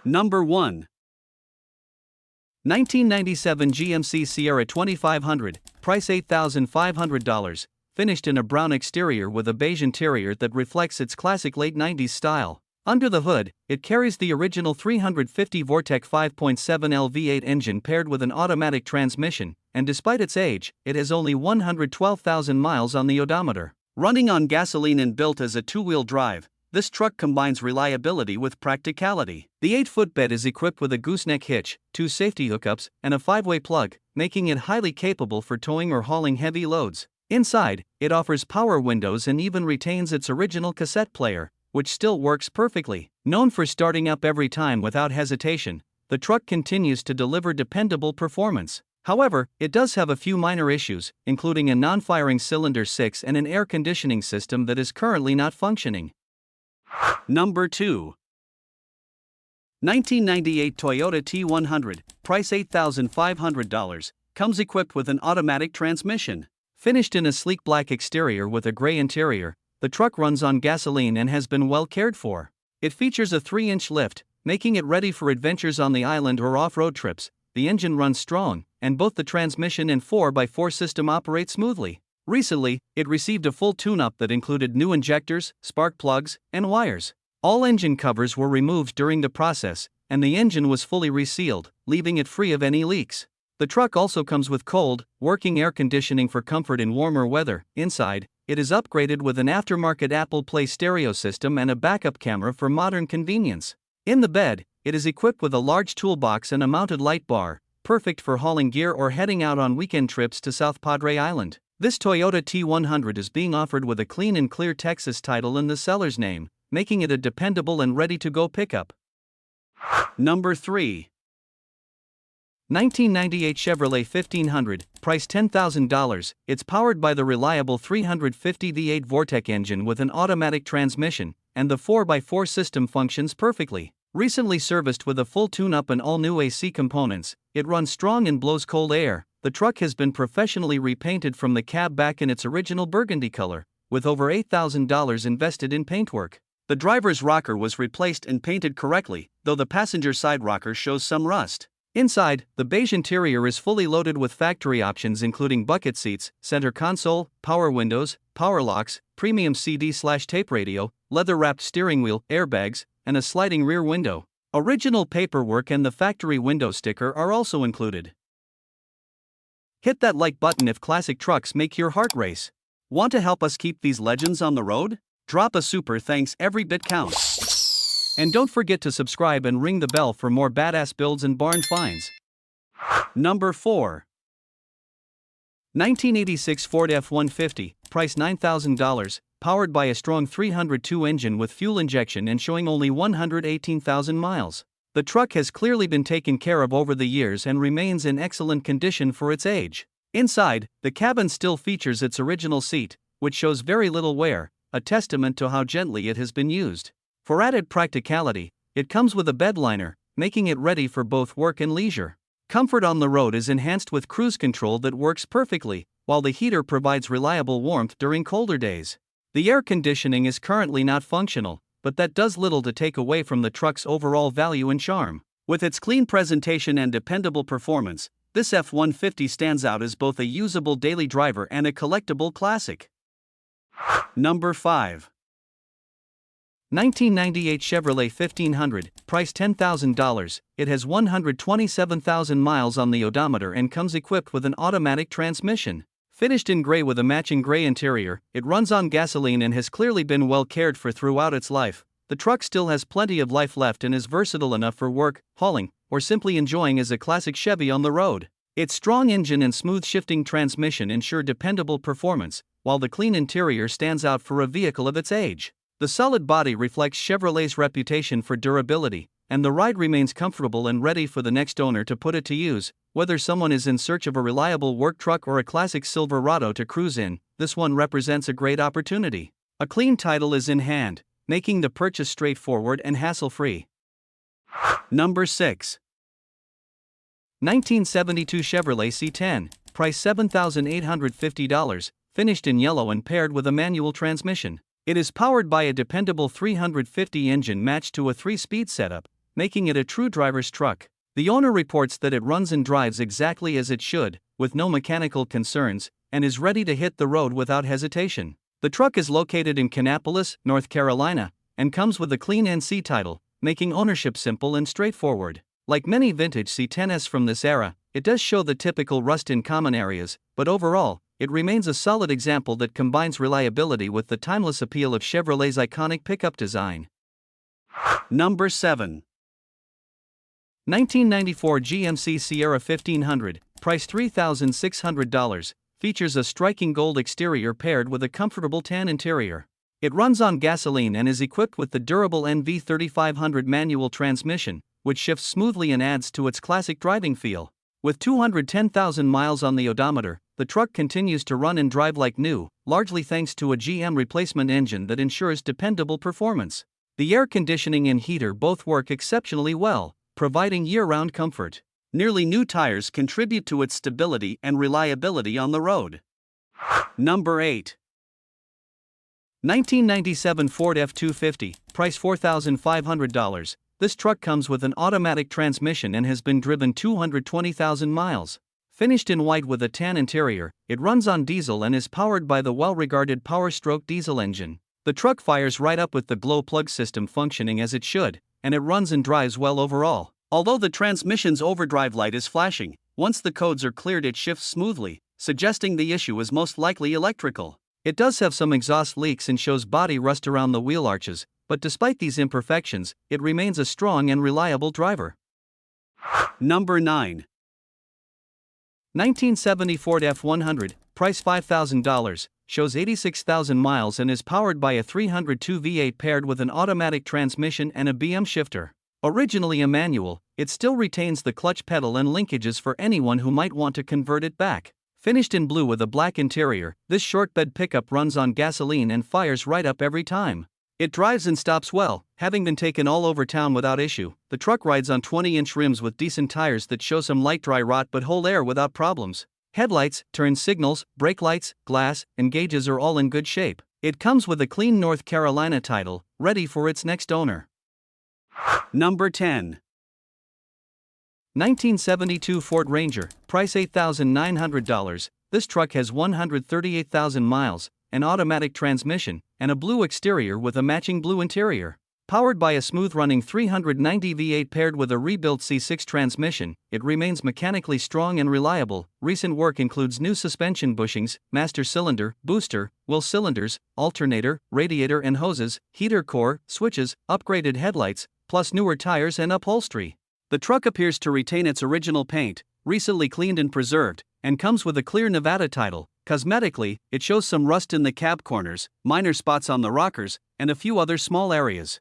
Number 1. 1997 GMC Sierra 2500, price $8,500, finished in a brown exterior with a beige interior that reflects its classic late 90s style. Under the hood, it carries the original 350 Vortec 5.7L V8 engine paired with an automatic transmission, and despite its age, it has only 112,000 miles on the odometer. Running on gasoline and built as a two-wheel drive, this truck combines reliability with practicality. The 8-foot bed is equipped with a gooseneck hitch, 2 safety hookups, and a 5-way plug, making it highly capable for towing or hauling heavy loads. Inside, it offers power windows and even retains its original cassette player, which still works perfectly. Known for starting up every time without hesitation, the truck continues to deliver dependable performance. However, it does have a few minor issues, including a non-firing cylinder 6 and an air conditioning system that is currently not functioning. Number 2. 1998 Toyota T100, price $8,500, comes equipped with an automatic transmission. Finished in a sleek black exterior with a gray interior, the truck runs on gasoline and has been well cared for. It features a 3-inch lift, making it ready for adventures on the island or off-road trips. The engine runs strong, and both the transmission and 4x4 system operate smoothly. Recently, it received a full tune-up that included new injectors, spark plugs, and wires. All engine covers were removed during the process, and the engine was fully resealed, leaving it free of any leaks. The truck also comes with cold, working air conditioning for comfort in warmer weather. Inside, it is upgraded with an aftermarket Apple Play stereo system and a backup camera for modern convenience. In the bed, it is equipped with a large toolbox and a mounted light bar, perfect for hauling gear or heading out on weekend trips to South Padre Island. This Toyota T100 is being offered with a clean and clear Texas title in the seller's name, making it a dependable and ready-to-go pickup. Number 3. 1998 Chevrolet 1500, price $10,000. It's powered by the reliable 350 V8 Vortec engine with an automatic transmission, and the 4x4 system functions perfectly. Recently serviced with a full tune-up and all new AC components, it runs strong and blows cold air. The truck has been professionally repainted from the cab back in its original burgundy color, with over $8,000 invested in paintwork. The driver's rocker was replaced and painted correctly, though the passenger side rocker shows some rust. Inside, the beige interior is fully loaded with factory options including bucket seats, center console, power windows, power locks, premium CD/tape radio, leather-wrapped steering wheel, airbags, and a sliding rear window. Original paperwork and the factory window sticker are also included. Hit that like button if classic trucks make your heart race. Want to help us keep these legends on the road? Drop a super thanks, every bit counts. And don't forget to subscribe and ring the bell for more badass builds and barn finds. Number 4. 1986 Ford F150, price $9,000, powered by a strong 302 engine with fuel injection and showing only 118,000 miles. The truck has clearly been taken care of over the years and remains in excellent condition for its age. Inside, the cabin still features its original seat, which shows very little wear, a testament to how gently it has been used. For added practicality, it comes with a bed liner, making it ready for both work and leisure. Comfort on the road is enhanced with cruise control that works perfectly, while the heater provides reliable warmth during colder days. The air conditioning is currently not functional, but that does little to take away from the truck's overall value and charm. With its clean presentation and dependable performance, this F-150 stands out as both a usable daily driver and a collectible classic. Number 5. 1998 Chevrolet 1500, price $10,000. It has 127,000 miles on the odometer and comes equipped with an automatic transmission. Finished in gray with a matching gray interior, it runs on gasoline and has clearly been well cared for throughout its life. The truck still has plenty of life left and is versatile enough for work, hauling, or simply enjoying as a classic Chevy on the road. Its strong engine and smooth shifting transmission ensure dependable performance, while the clean interior stands out for a vehicle of its age. The solid body reflects Chevrolet's reputation for durability, and the ride remains comfortable and ready for the next owner to put it to use. Whether someone is in search of a reliable work truck or a classic Silverado to cruise in, this one represents a great opportunity. A clean title is in hand, making the purchase straightforward and hassle-free. Number 6. 1972 Chevrolet C10, price $7,850, finished in yellow and paired with a manual transmission. It is powered by a dependable 350 engine matched to a 3-speed setup, making it a true driver's truck. The owner reports that it runs and drives exactly as it should, with no mechanical concerns, and is ready to hit the road without hesitation. The truck is located in Kannapolis, North Carolina, and comes with a clean NC title, making ownership simple and straightforward. Like many vintage C10s from this era, it does show the typical rust in common areas, but overall, it remains a solid example that combines reliability with the timeless appeal of Chevrolet's iconic pickup design. Number 7. 1994 GMC Sierra 1500, price $3,600, features a striking gold exterior paired with a comfortable tan interior. It runs on gasoline and is equipped with the durable NV3500 manual transmission, which shifts smoothly and adds to its classic driving feel. With 210,000 miles on the odometer, the truck continues to run and drive like new, largely thanks to a GM replacement engine that ensures dependable performance. The air conditioning and heater both work exceptionally well, providing year-round comfort. Nearly new tires contribute to its stability and reliability on the road. Number 8. 1997 Ford F250, price $4,500. This truck comes with an automatic transmission and has been driven 220,000 miles. Finished in white with a tan interior, it runs on diesel and is powered by the well-regarded Power-Stroke diesel engine. The truck fires right up with the glow plug system functioning as it should, and it runs and drives well overall. Although the transmission's overdrive light is flashing, once the codes are cleared it shifts smoothly, suggesting the issue is most likely electrical. It does have some exhaust leaks and shows body rust around the wheel arches, but despite these imperfections, it remains a strong and reliable driver. Number 9. 1970 Ford F100, price $5,000, shows 86,000 miles and is powered by a 302 V8 paired with an automatic transmission and a BM shifter. Originally a manual, it still retains the clutch pedal and linkages for anyone who might want to convert it back. Finished in blue with a black interior, this short bed pickup runs on gasoline and fires right up every time. It drives and stops well, having been taken all over town without issue. The truck rides on 20-inch rims with decent tires that show some light dry rot but hold air without problems. Headlights, turn signals, brake lights, glass, and gauges are all in good shape. It comes with a clean North Carolina title, ready for its next owner. Number 10. 1972 Ford Ranger, price $8,900. This truck has 138,000 miles, an automatic transmission, and a blue exterior with a matching blue interior. Powered by a smooth-running 390 V8 paired with a rebuilt C6 transmission, it remains mechanically strong and reliable. Recent work includes new suspension bushings, master cylinder, booster, wheel cylinders, alternator, radiator and hoses, heater core, switches, upgraded headlights, plus newer tires and upholstery. The truck appears to retain its original paint, recently cleaned and preserved, and comes with a clear Nevada title. Cosmetically, it shows some rust in the cab corners, minor spots on the rockers, and a few other small areas.